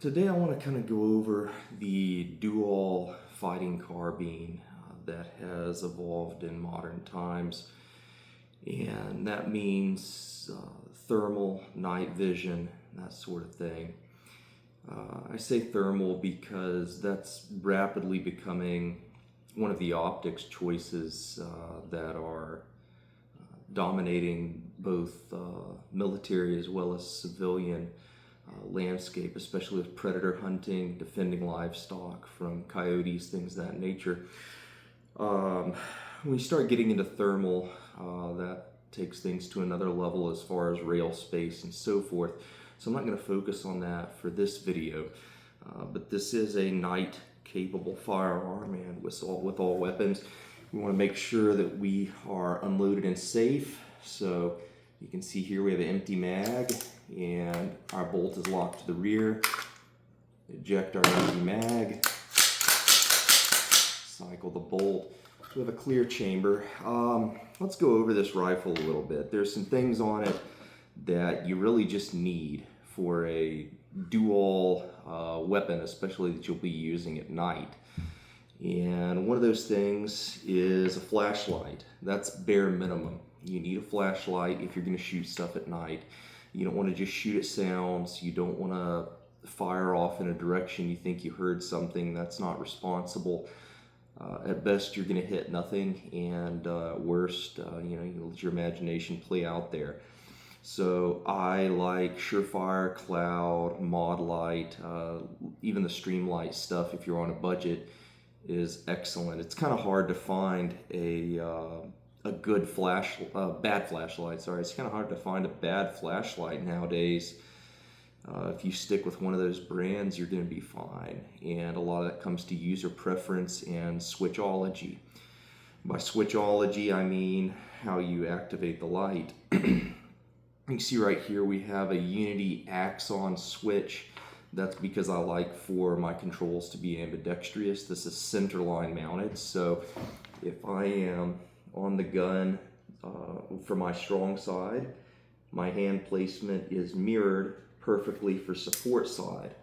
Today I want to kind of go over the dual fighting carbine that has evolved in modern times, and that means thermal, night vision, that sort of thing. I say thermal because that's rapidly becoming one of the optics choices that are dominating both military as well as civilian landscape, especially with predator hunting, defending livestock from coyotes, things of that nature. When you start getting into thermal, that takes things to another level as far as rail space and so forth. So I'm not going to focus on that for this video, but this is a night capable firearm, and with all weapons, we want to make sure that we are unloaded and safe. So you can see here we have an empty mag, and our bolt is locked to the rear. Eject our empty mag, cycle the bolt. So we have a clear chamber. Let's go over this rifle a little bit. There's some things on it that you really just need for a dual weapon, especially that you'll be using at night. And one of those things is a flashlight. That's bare minimum. You need a flashlight if you're going to shoot stuff at night. You don't want to just shoot at sounds. You don't want to fire off in a direction you think you heard something. That's not responsible. At best, you're going to hit nothing, and at worst, you let your imagination play out there. So I like Surefire, Cloud, Mod Light, even the Streamlight stuff if you're on a budget is excellent. It's kind of hard to find a good bad flashlight. Sorry, it's kind of hard to find a bad flashlight nowadays. If you stick with one of those brands, you're going to be fine. And a lot of that comes to user preference and switchology. By switchology, I mean how you activate the light. You can see right here we have a Unity Axon switch. That's because I like for my controls to be ambidextrous. This is centerline mounted, so if I am on the gun for my strong side, my hand placement is mirrored perfectly for support side.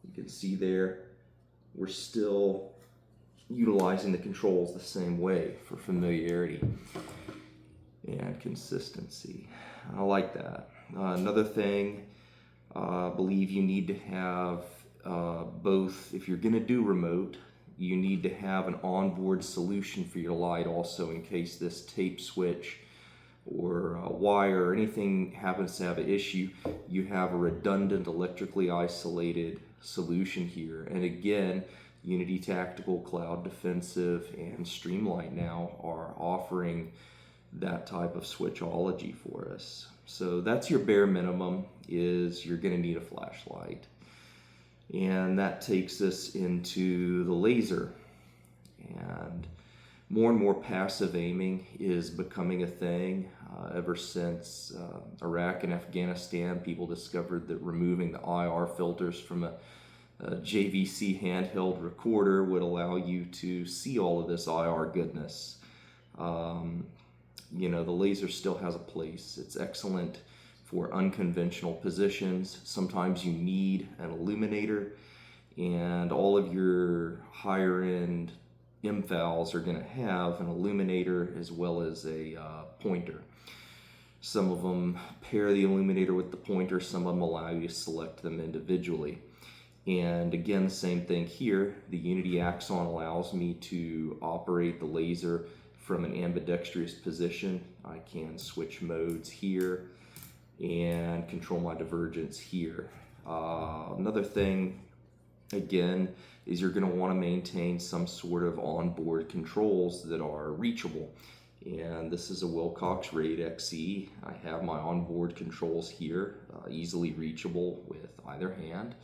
You can see there, we're still utilizing the controls the same way for familiarity and consistency. I like that. Another thing, I believe you need to have both. If you're going to do remote, you need to have an onboard solution for your light also, in case this tape switch or wire or anything happens to have an issue. You have a redundant electrically isolated solution here. And again, Unity Tactical, Cloud Defensive, and Streamlight now are offering that type of switchology for us. So that's your bare minimum, is you're going to need a flashlight. And that takes us into the laser. And more passive aiming is becoming a thing. Ever since Iraq and Afghanistan, people discovered that removing the IR filters from a JVC handheld recorder would allow you to see all of this IR goodness. The laser still has a place. It's excellent for unconventional positions. Sometimes you need an illuminator, and all of your higher end MFALs are going to have an illuminator as well as a pointer. Some of them pair the illuminator with the pointer, some of them allow you to select them individually. And again, the same thing here. The Unity Axon allows me to operate the laser from an ambidextrous position. I can switch modes here and control my divergence here. Another thing, again, is you're going to want to maintain some sort of onboard controls that are reachable. And this is a Wilcox Raid XE. I have my onboard controls here, easily reachable with either hand.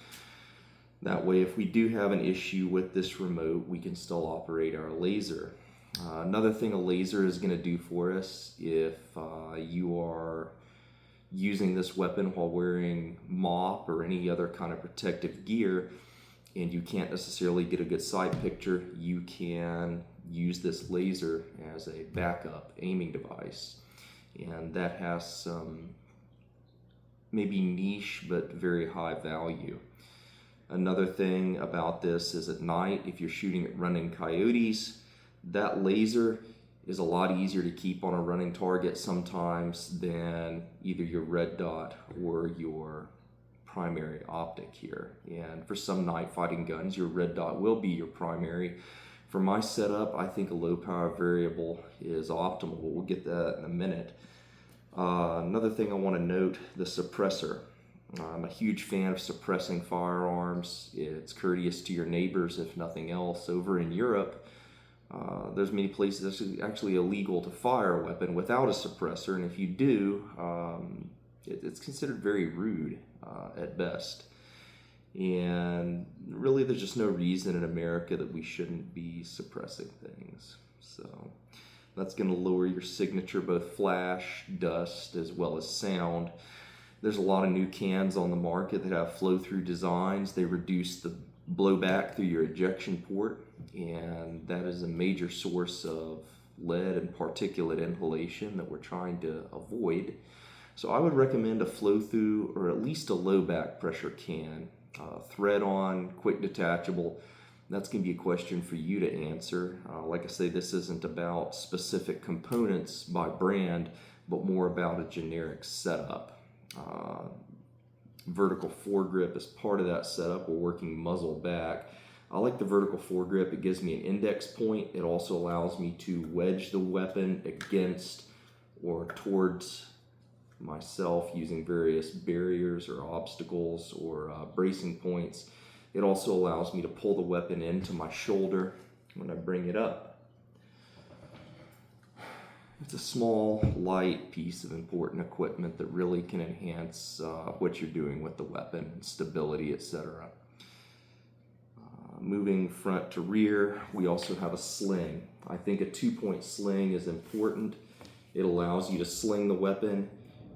That way, if we do have an issue with this remote, we can still operate our laser. Another thing a laser is going to do for us, if you are using this weapon while wearing MOP or any other kind of protective gear, and you can't necessarily get a good sight picture, you can use this laser as a backup aiming device. And that has some maybe niche but very high value. Another thing about this is at night, if you're shooting at running coyotes, that laser is a lot easier to keep on a running target sometimes than either your red dot or your primary optic here. And for some night fighting guns, your red dot will be your primary. For my setup, I think a low power variable is optimal. We'll get that in a minute. Another thing I want to note, the suppressor. I'm a huge fan of suppressing firearms. It's courteous to your neighbors, if nothing else. Over in Europe, there's many places it's actually illegal to fire a weapon without a suppressor, and if you do, it's considered very rude at best. And really, there's just no reason in America that we shouldn't be suppressing things. So that's going to lower your signature, both flash, dust, as well as sound. There's a lot of new cans on the market that have flow-through designs. They reduce the blowback through your ejection port, and that is a major source of lead and particulate inhalation that we're trying to avoid. So I would recommend a flow-through or at least a low back pressure can. Thread-on, quick detachable. That's going to be a question for you to answer. Like I say, this isn't about specific components by brand, but more about a generic setup. Vertical foregrip is part of that setup. We're working muzzle back. I like the vertical foregrip. It gives me an index point. It also allows me to wedge the weapon against or towards myself using various barriers or obstacles or bracing points. It also allows me to pull the weapon into my shoulder when I bring it up. It's a small, light piece of important equipment that really can enhance what you're doing with the weapon, stability, etc. Moving front to rear, we also have a sling. I think a 2-point sling is important. It allows you to sling the weapon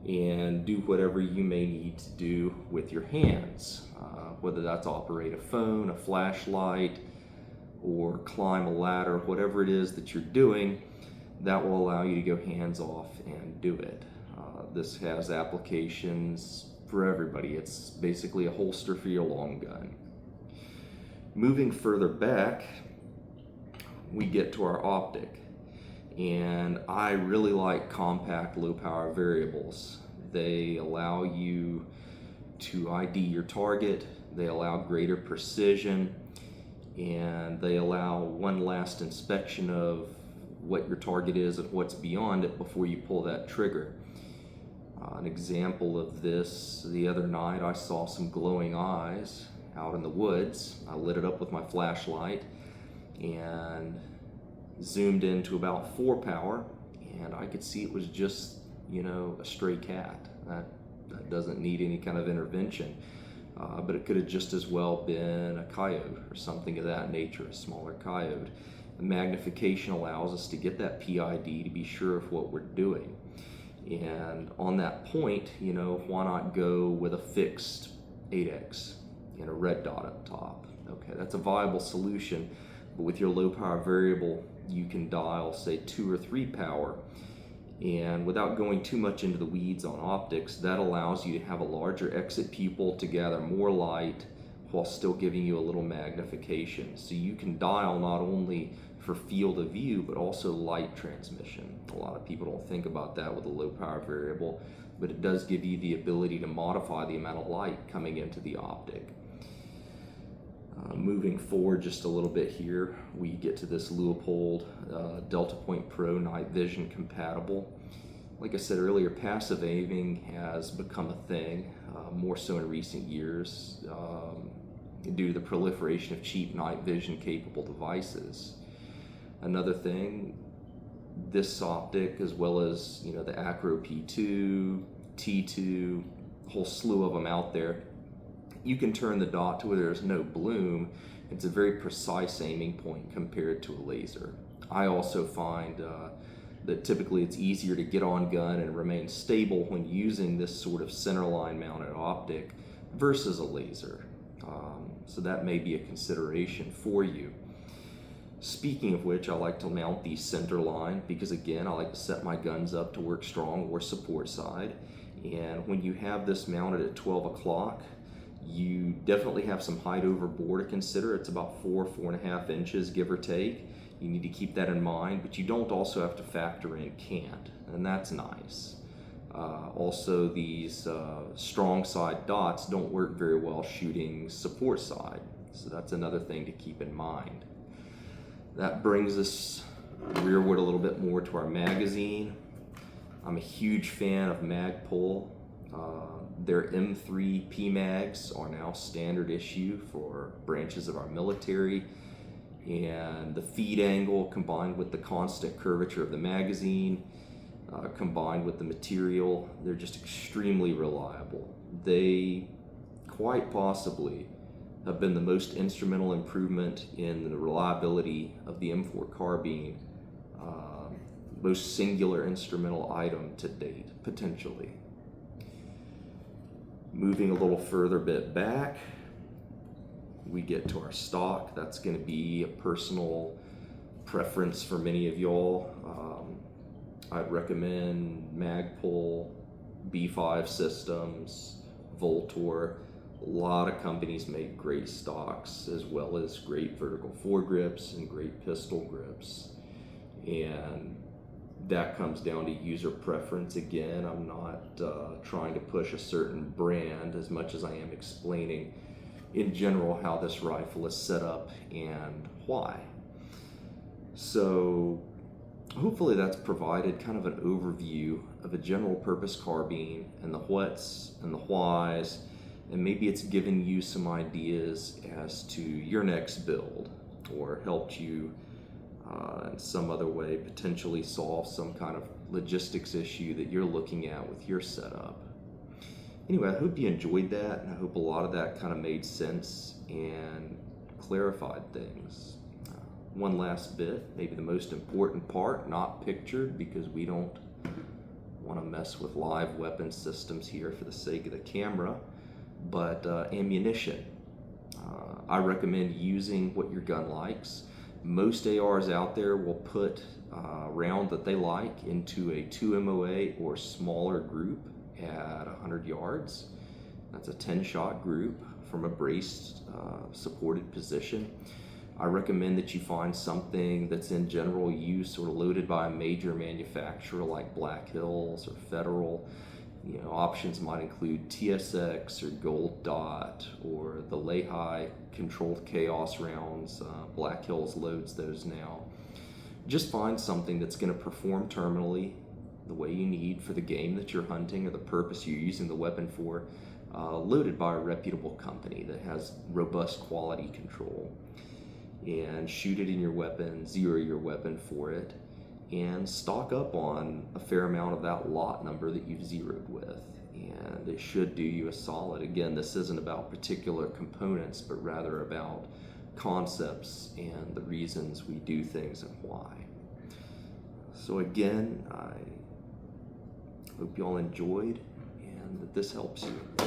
and do whatever you may need to do with your hands, whether that's operate a phone, a flashlight, or climb a ladder, whatever it is that you're doing. That will allow you to go hands off and do it. This has applications for everybody. It's basically a holster for your long gun. Moving further back, we get to our optic. And I really like compact low power variables. They allow you to ID your target. They allow greater precision, and they allow one last inspection of what your target is and what's beyond it before you pull that trigger. An example of this, the other night I saw some glowing eyes out in the woods. I lit it up with my flashlight and zoomed into about 4 power, and I could see it was just, a stray cat. That doesn't need any kind of intervention. But it could have just as well been a coyote or something of that nature, a smaller coyote. The magnification allows us to get that PID to be sure of what we're doing. And on that point, why not go with a fixed 8X and a red dot up top? Okay, that's a viable solution, but with your low power variable, you can dial, say, 2 or 3 power. And without going too much into the weeds on optics, that allows you to have a larger exit pupil to gather more light while still giving you a little magnification. So you can dial not only for field of view, but also light transmission. A lot of people don't think about that with a low power variable, but it does give you the ability to modify the amount of light coming into the optic. Moving forward just a little bit here, we get to this Leupold Delta Point Pro night vision compatible. Like I said earlier, passive aiming has become a thing, more so in recent years, due to the proliferation of cheap night vision capable devices. Another thing, this optic, as well as the Acro P2, T2, a whole slew of them out there, you can turn the dot to where there's no bloom. It's a very precise aiming point compared to a laser. I also find that typically it's easier to get on gun and remain stable when using this sort of centerline mounted optic versus a laser. So that may be a consideration for you. Speaking of which, I like to mount the center line because, again, I like to set my guns up to work strong or support side. And when you have this mounted at 12 o'clock, You definitely have some height over bore to consider. It's about 4.5 inches, give or take. You need to keep that in mind, but you don't also have to factor in cant, and that's nice. Also, these strong side dots don't work very well shooting support side, so that's another thing to keep in mind. That brings us rearward a little bit more to our magazine. I'm a huge fan of Magpul. Their M3 PMags are now standard issue for branches of our military, and the feed angle combined with the constant curvature of the magazine combined with the material, they're just extremely reliable. They quite possibly have been the most instrumental improvement in the reliability of the M4 carbine, most singular instrumental item to date, potentially. Moving a little further bit back, we get to our stock. That's going to be a personal preference for many of y'all. I'd recommend Magpul, B5 Systems, Voltor. A lot of companies make great stocks, as well as great vertical foregrips and great pistol grips. And that comes down to user preference. Again, I'm not trying to push a certain brand as much as I am explaining in general how this rifle is set up and why. So hopefully that's provided kind of an overview of a general purpose carbine and the whats and the whys, and maybe it's given you some ideas as to your next build, or helped you in some other way potentially solve some kind of logistics issue that you're looking at with your setup. Anyway, I hope you enjoyed that, and I hope a lot of that kind of made sense and clarified things. One last bit, maybe the most important part, not pictured because we don't want to mess with live weapon systems here for the sake of the camera, but ammunition. I recommend using what your gun likes. Most ARs out there will put a round that they like into a 2 MOA or smaller group at 100 yards. That's a 10-shot group from a braced, supported position. I recommend that you find something that's in general use or loaded by a major manufacturer like Black Hills or Federal. You know, options might include TSX or Gold Dot or the Lehigh controlled chaos rounds. Black Hills loads those now. Just find something that's going to perform terminally the way you need for the game that you're hunting or the purpose you're using the weapon for, loaded by a reputable company that has robust quality control. And shoot it in your weapon, zero your weapon for it, and stock up on a fair amount of that lot number that you've zeroed with, and it should do you a solid. Again, this isn't about particular components, but rather about concepts and the reasons we do things and why. So again, I hope you all enjoyed and that this helps you.